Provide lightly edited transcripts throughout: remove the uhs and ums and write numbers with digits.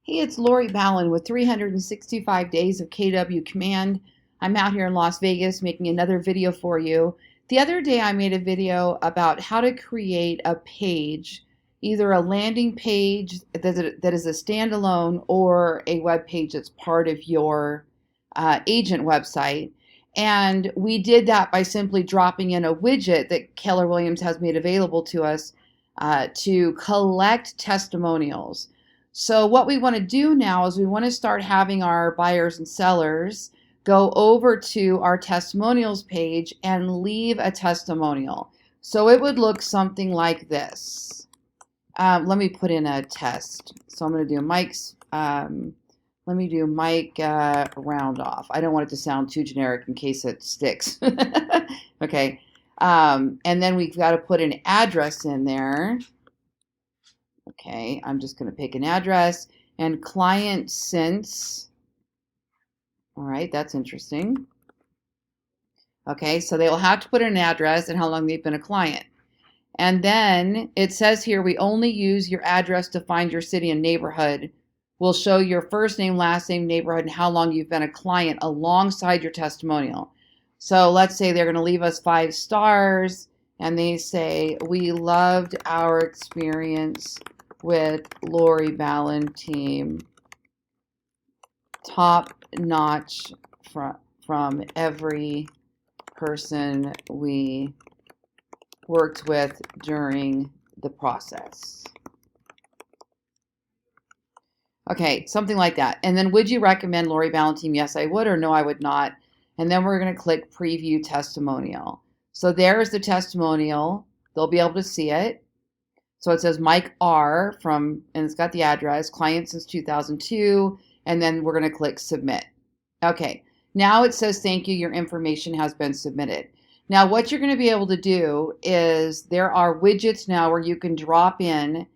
Hey, it's Lori Ballen with 365 Days of KW Command. I'm out here in Las Vegas making another video for you. The other day I made a video about how to create a page, either a landing page that is a standalone or a web page that's part of your agent website. And we did that by simply dropping in a widget that Keller Williams has made available to us to collect testimonials. So what we want to do now is we want to start having our buyers and sellers go over to our testimonials page and leave a testimonial. So it would look something like this. Let me put in a test. So I'm going to do Mike's, let me do Mike round off. I don't want it to sound too generic in case it sticks. Okay. And then we've got to put an address in there. Okay, I'm just going to pick an address and client since. All right, that's interesting. Okay, so they will have to put in an address and how long they've been a client. And then it says here, we only use your address to find your city and neighborhood. We'll show your first name, last name, neighborhood, and how long you've been a client alongside your testimonial. So let's say they're going to leave us 5 stars and they say, we loved our experience with Lori Ballen team, top notch from every person we worked with during the process. Okay, something like that. And then would you recommend Lori Ballen team? Yes, I would, or no, I would not. And then we're going to click preview testimonial. So there's the testimonial. They'll be able to see it. So it says Mike R from, and it's got the address, client since 2002, and then we're going to click submit. Okay, now it says thank you, your information has been submitted. Now what you're going to be able to do is there are widgets now where you can drop in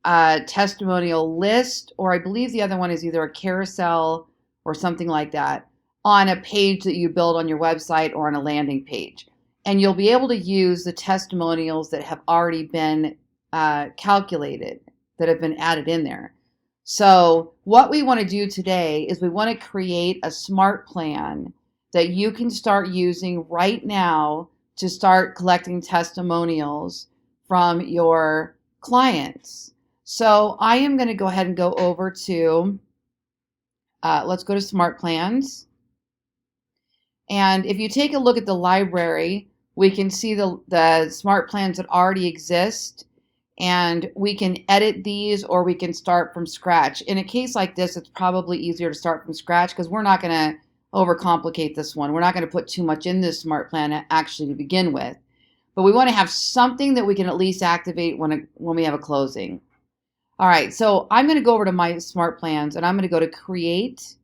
a testimonial list, or I believe the other one is either a carousel or something like that, on a page that you build on your website or on a landing page. And you'll be able to use the testimonials that have already been calculated, that have been added in there. So what we want to do today is we want to create a smart plan that you can start using right now to start collecting testimonials from your clients. So I am going to go ahead and go over to, let's go to Smart Plans. And if you take a look at the library, we can see the smart plans that already exist. And we can edit these or we can start from scratch. In a case like this, it's probably easier to start from scratch because we're not going to overcomplicate this one. We're not going to put too much in this smart plan actually to begin with. But we want to have something that we can at least activate when we have a closing. All right, so I'm going to go over to my smart plans and I'm going to go to create,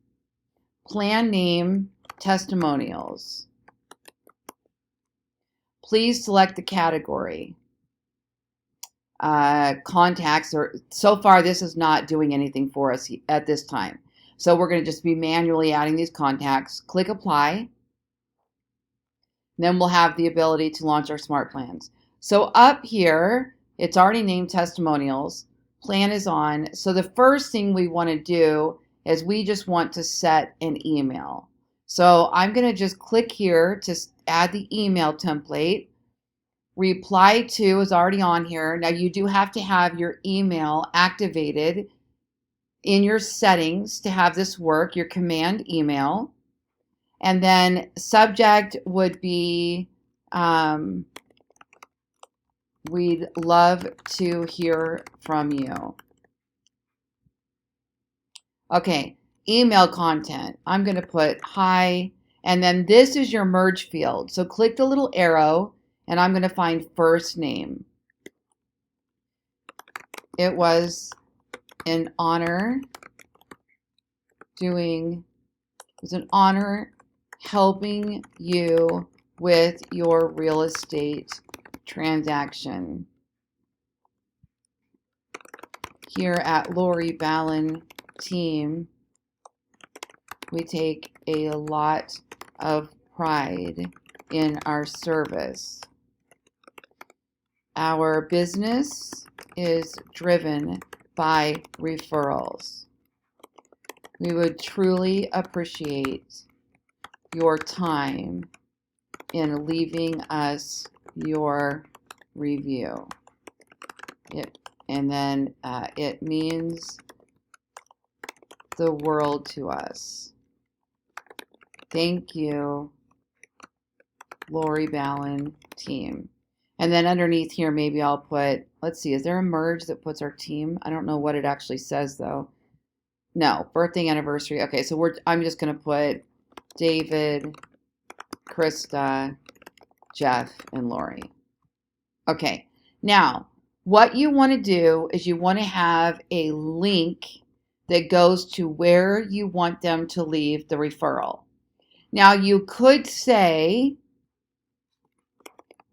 plan name, testimonials. Please select the category. Contacts, or so far this is not doing anything for us at this time. So we're going to just be manually adding these contacts. Click apply. Then we'll have the ability to launch our smart plans. So up here, it's already named testimonials. Plan is on. So the first thing we want to do is we just want to set an email. So I'm going to just click here to add the email template. Reply to is already on here. Now you do have to have your email activated in your settings to have this work, your command email. And then subject would be, we'd love to hear from you. Okay, email content. I'm going to put hi, and then this is your merge field. So click the little arrow and I'm going to find first name. It was an honor helping you with your real estate transaction. Here at Lori Ballen team, we take a lot of pride in our service. Our business is driven by referrals. We would truly appreciate your time in leaving us your review. And then it means the world to us. Thank you, Lori Ballen team. And then underneath here, maybe I'll put, let's see, is there a merge that puts our team? I don't know what it actually says though. No, birthday, anniversary. Okay, so I'm just going to put David, Krista, Jeff, and Lori. Okay, now what you want to do is you want to have a link that goes to where you want them to leave the referral. Now you could say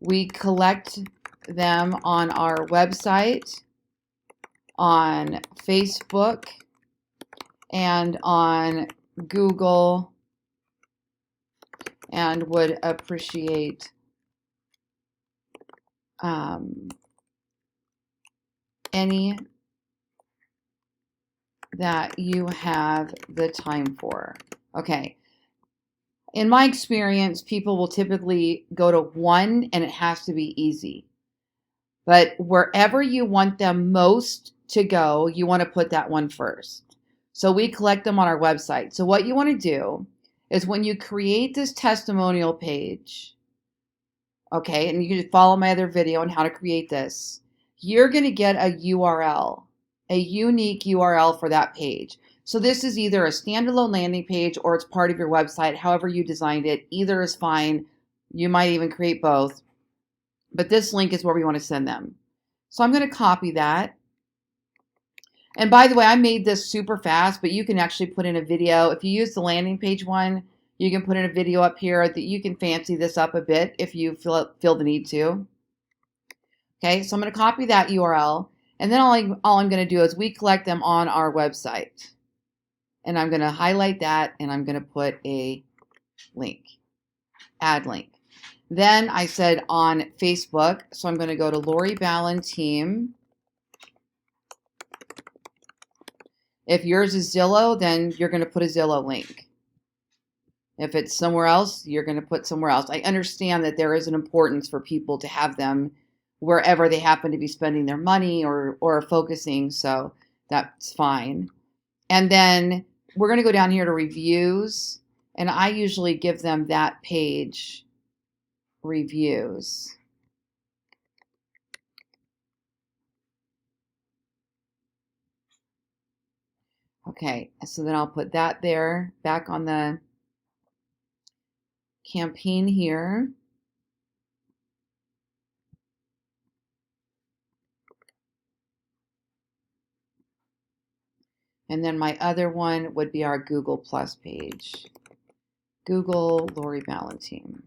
we collect them on our website, on Facebook, and on Google, and would appreciate any that you have the time for. Okay. In my experience, people will typically go to one and it has to be easy. But wherever you want them most to go, you want to put that one first. So we collect them on our website. So what you want to do is when you create this testimonial page, okay, and you can follow my other video on how to create this, you're going to get a URL, a unique URL for that page. So this is either a standalone landing page or it's part of your website, however you designed it. Either is fine. You might even create both. But this link is where we want to send them. So I'm going to copy that. And by the way, I made this super fast, but you can actually put in a video. If you use the landing page one, you can put in a video up here that you can fancy this up a bit if you feel the need to. Okay, so I'm going to copy that URL. And then all I'm going to do is we collect them on our website. And I'm going to highlight that and I'm going to put a link, add link. Then I said on Facebook, so I'm going to go to Lori Ballen team. If yours is Zillow, then you're going to put a Zillow link. If it's somewhere else, you're going to put somewhere else. I understand that there is an importance for people to have them wherever they happen to be spending their money or focusing, so that's fine. And then we're going to go down here to reviews, and I usually give them that page, reviews. Okay, so then I'll put that there, back on the campaign here. And then my other one would be our Google Plus page. Google Lori Ballen team.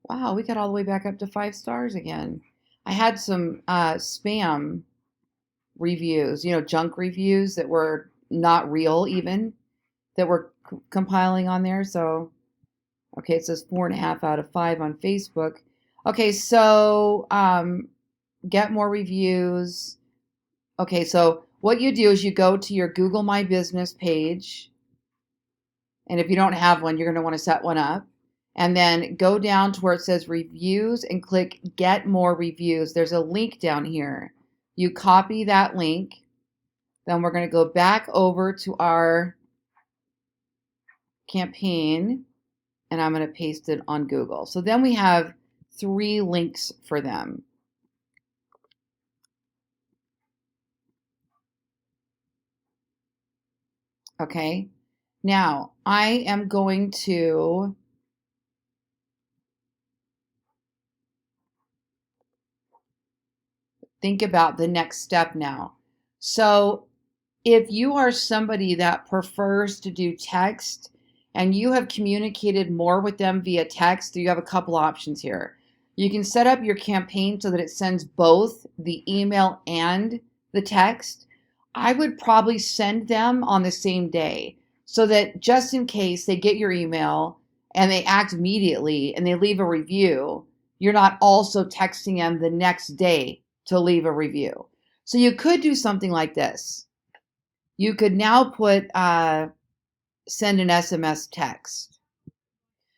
Wow, we got all the way back up to 5 stars again. I had some spam reviews, junk reviews that were not real even, that were compiling on there. So, okay, it says 4.5 out of 5 on Facebook. Okay, so get more reviews. Okay, so what you do is you go to your Google My Business page. And if you don't have one, you're going to want to set one up. And then go down to where it says reviews and click get more reviews. There's a link down here. You copy that link. Then we're going to go back over to our campaign and I'm going to paste it on Google. So then we have 3 links for them. Okay. Now I am going to think about the next step now. So if you are somebody that prefers to do text and you have communicated more with them via text, you have a couple options here. You can set up your campaign so that it sends both the email and the text. I would probably send them on the same day so that just in case they get your email and they act immediately and they leave a review, you're not also texting them the next day to leave a review. So you could do something like this. You could now put send an SMS text.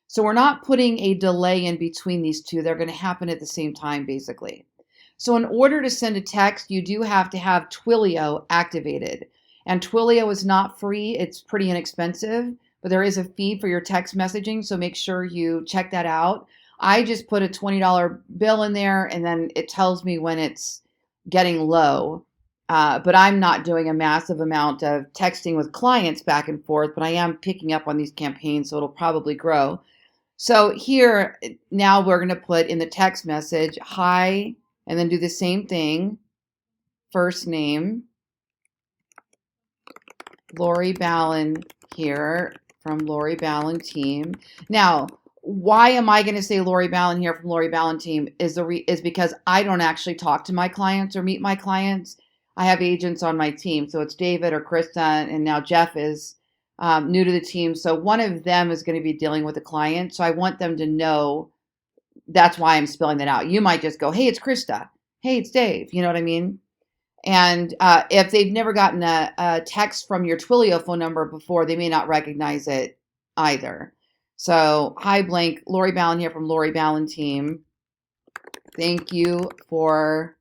So we're not putting a delay in between these two. They're going to happen at the same time, basically. So in order to send a text, you do have to have Twilio activated. And Twilio is not free. It's pretty inexpensive, but there is a fee for your text messaging. So make sure you check that out. I just put a $20 bill in there, and then it tells me when it's getting low. But I'm not doing a massive amount of texting with clients back and forth, but I am picking up on these campaigns, so it'll probably grow. So here, now we're going to put in the text message, hi, and then do the same thing. First name, Lori Ballen here from Lori Ballen team. Now, why am I going to say Lori Ballen here from Lori Ballen team is because I don't actually talk to my clients or meet my clients. I have agents on my team. So it's David or Krista, and now Jeff is new to the team. So one of them is going to be dealing with the client. So I want them to know that's why I'm spelling that out. You might just go, hey, it's Krista. Hey, it's Dave. You know what I mean? And if they've never gotten a text from your Twilio phone number before, they may not recognize it either. So, hi, blank. Lori Ballen here from Lori Ballen team. Thank you for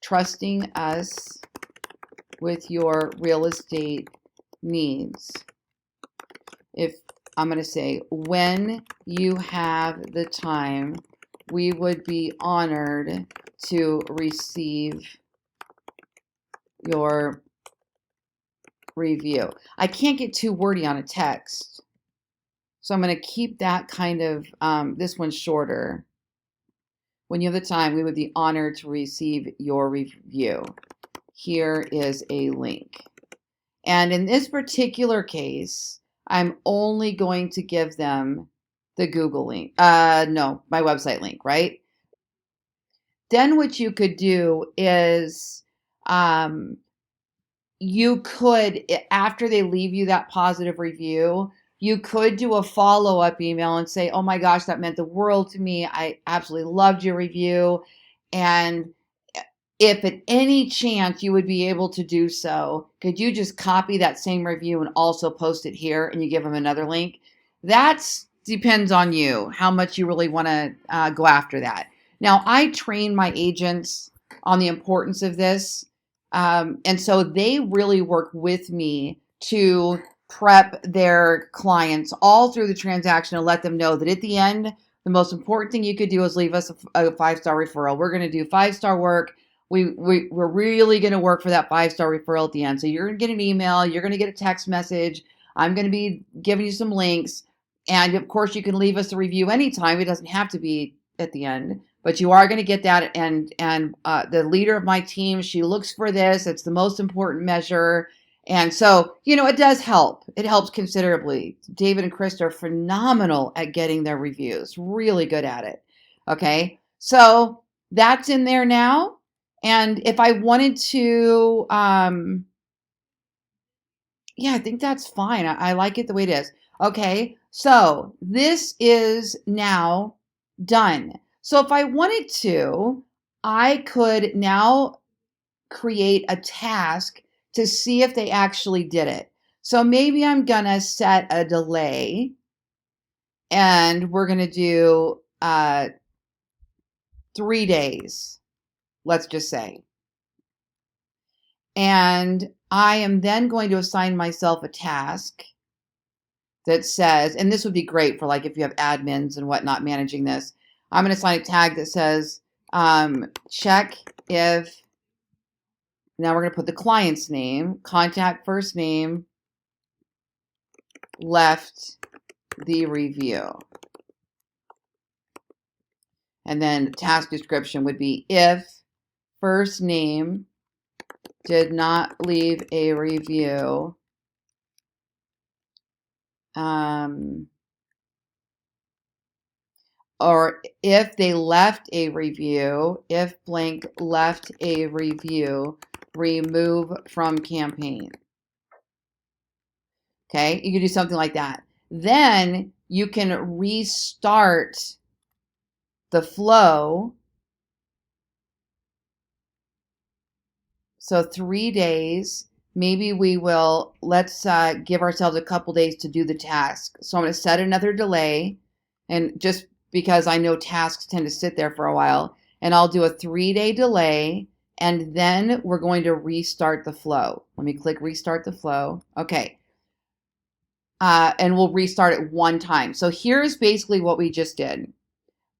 trusting us with your real estate needs. If I'm going to say, when you have the time, we would be honored to receive your review. I can't get too wordy on a text, so I'm going to keep that kind of, this one shorter. When you have the time, we would be honored to receive your review. Here is a link. And in this particular case, I'm only going to give them the Google link. No, my website link, right? Then what you could do is you could, after they leave you that positive review, you could do a follow-up email and say, oh my gosh, that meant the world to me. I absolutely loved your review. And if at any chance you would be able to do so, could you just copy that same review and also post it here, and you give them another link? That depends on you, how much you really want to go after that. Now, I train my agents on the importance of this. And so they really work with me to prep their clients all through the transaction and let them know that at the end, the most important thing you could do is leave us a 5-star referral. We're going to do 5-star work. We're really going to work for that 5-star referral at the end. So you're going to get an email. You're going to get a text message. I'm going to be giving you some links. And of course, you can leave us a review anytime. It doesn't have to be at the end, but you are going to get that. And the leader of my team, she looks for this. It's the most important measure. And so, you know, it does help. It helps considerably. David and Chris are phenomenal at getting their reviews, really good at it. Okay, so that's in there now. And if I wanted to, yeah, I think that's fine. I like it the way it is. Okay, so this is now done. So if I wanted to, I could now create a task to see if they actually did it. So maybe I'm going to set a delay, and we're going to do 3 days, let's just say. And I am then going to assign myself a task that says, and this would be great for like if you have admins and whatnot managing this. I'm going to assign a tag that says, check if, now we're going to put the client's name, contact first name, left the review. And then the task description would be if first name did not leave a review, or if they left a review, if blank left a review, remove from campaign. Okay, you could do something like that. Then you can restart the flow. So 3 days, maybe let's give ourselves a couple days to do the task. So I'm going to set another delay, and just because I know tasks tend to sit there for a while, and I'll do a 3-day delay, and then we're going to restart the flow. Let me click restart the flow. Okay. And we'll restart it one time. So here's basically what we just did.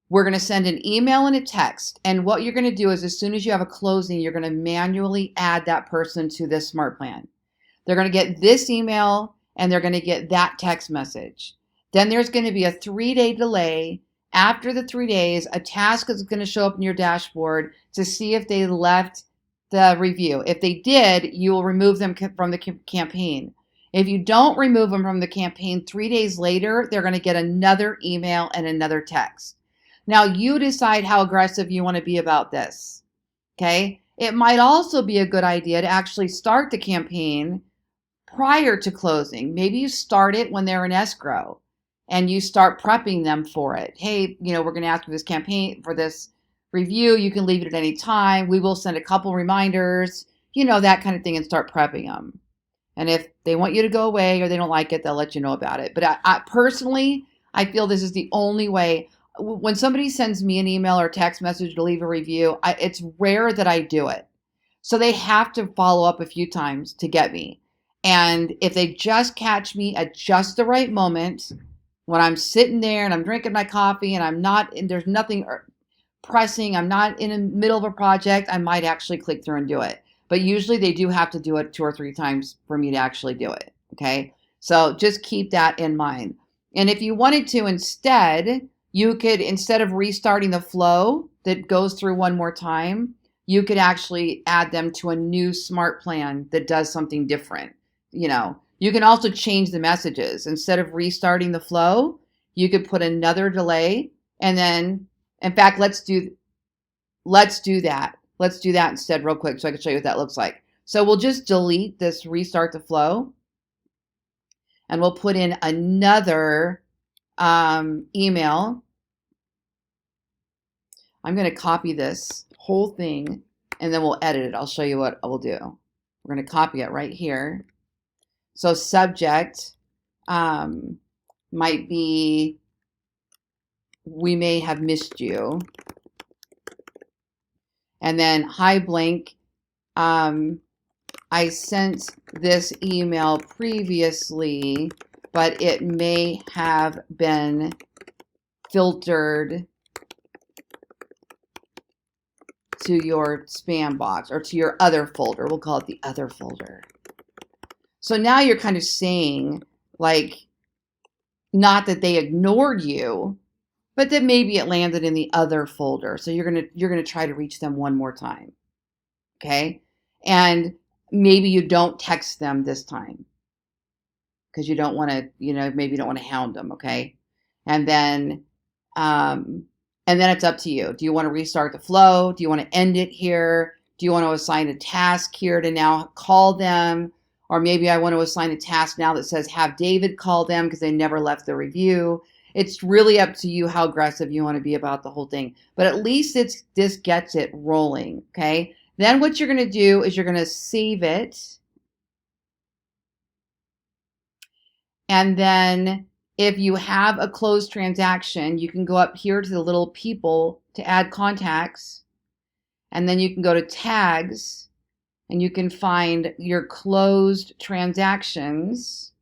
We're going to send an email and a text. And what you're going to do is as soon as you have a closing, you're going to manually add that person to this SmartPlan. They're going to get this email and they're going to get that text message. Then there's going to be a 3-day delay. After the 3 days, a task is going to show up in your dashboard to see if they left the review. If they did, you will remove them from the campaign. If you don't remove them from the campaign, 3 days later, they're going to get another email and another text. Now you decide how aggressive you want to be about this, okay? It might also be a good idea to actually start the campaign prior to closing. Maybe you start it when they're in escrow and you start prepping them for it. Hey, we're going to ask for this campaign, for this review. You can leave it at any time. We will send a couple reminders, that kind of thing, and start prepping them. And if they want you to go away or they don't like it, they'll let you know about it. But I personally, I feel this is the only way. When somebody sends me an email or text message to leave a review, it's rare that I do it. So they have to follow up a few times to get me. And if they just catch me at just the right moment, when I'm sitting there and I'm drinking my coffee and there's nothing pressing, I'm not in the middle of a project, I might actually click through and do it. But usually they do have to do it 2 or 3 times for me to actually do it, okay? So just keep that in mind. And if you wanted to instead, you could, instead of restarting the flow that goes through one more time, you could actually add them to a new SmartPlan that does something different. You can also change the messages. Instead of restarting the flow, you could put another delay, and then, in fact, let's do that. Let's do that instead real quick so I can show you what that looks like. So we'll just delete this restart the flow, and we'll put in another email. I'm going to copy this whole thing, and then we'll edit it. I'll show you what we'll do. We're going to copy it right here. So subject might be, we may have missed you. And then, hi, blank. I sent this email previously, but it may have been filtered to your spam box or to your other folder. We'll call it the other folder. So now you're kind of saying, not that they ignored you, but that maybe it landed in the other folder. So you're gonna try to reach them one more time, okay? And maybe you don't text them this time because you don't want to, maybe you don't want to hound them, okay? And then it's up to you. Do you want to restart the flow? Do you want to end it here? Do you want to assign a task here to now call them? Or maybe I want to assign a task now that says have David call them because they never left the review. It's really up to you how aggressive you want to be about the whole thing. But at least this gets it rolling, okay? Then what you're going to do is you're going to save it. And then if you have a closed transaction, you can go up here to the little people to add contacts. And then you can go to tags and you can find your closed transactions.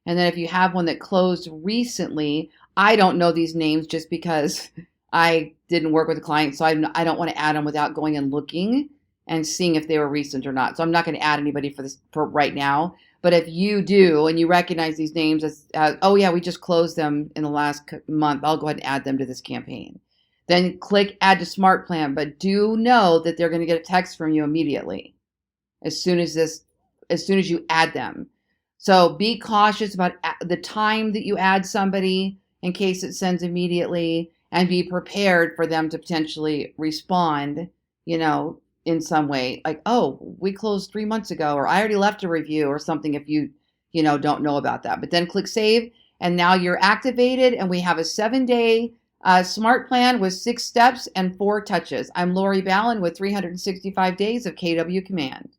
And then if you have one that closed recently, I don't know these names just because I didn't work with a client, so I don't want to add them without going and looking and seeing if they were recent or not. So I'm not going to add anybody for right now. But if you do and you recognize these names as oh yeah, we just closed them in the last month, I'll go ahead and add them to this campaign. Then click add to SmartPlan, but do know that they're going to get a text from you immediately as soon as you add them. So be cautious about the time that you add somebody in case it sends immediately, and be prepared for them to potentially respond, in some way, like, oh, we closed 3 months ago, or I already left a review or something. If you don't know about that. But then click save, and now you're activated, and we have a 7-day smart plan with 6 steps and 4 touches. I'm Lori Ballen with 365 days of KW Command.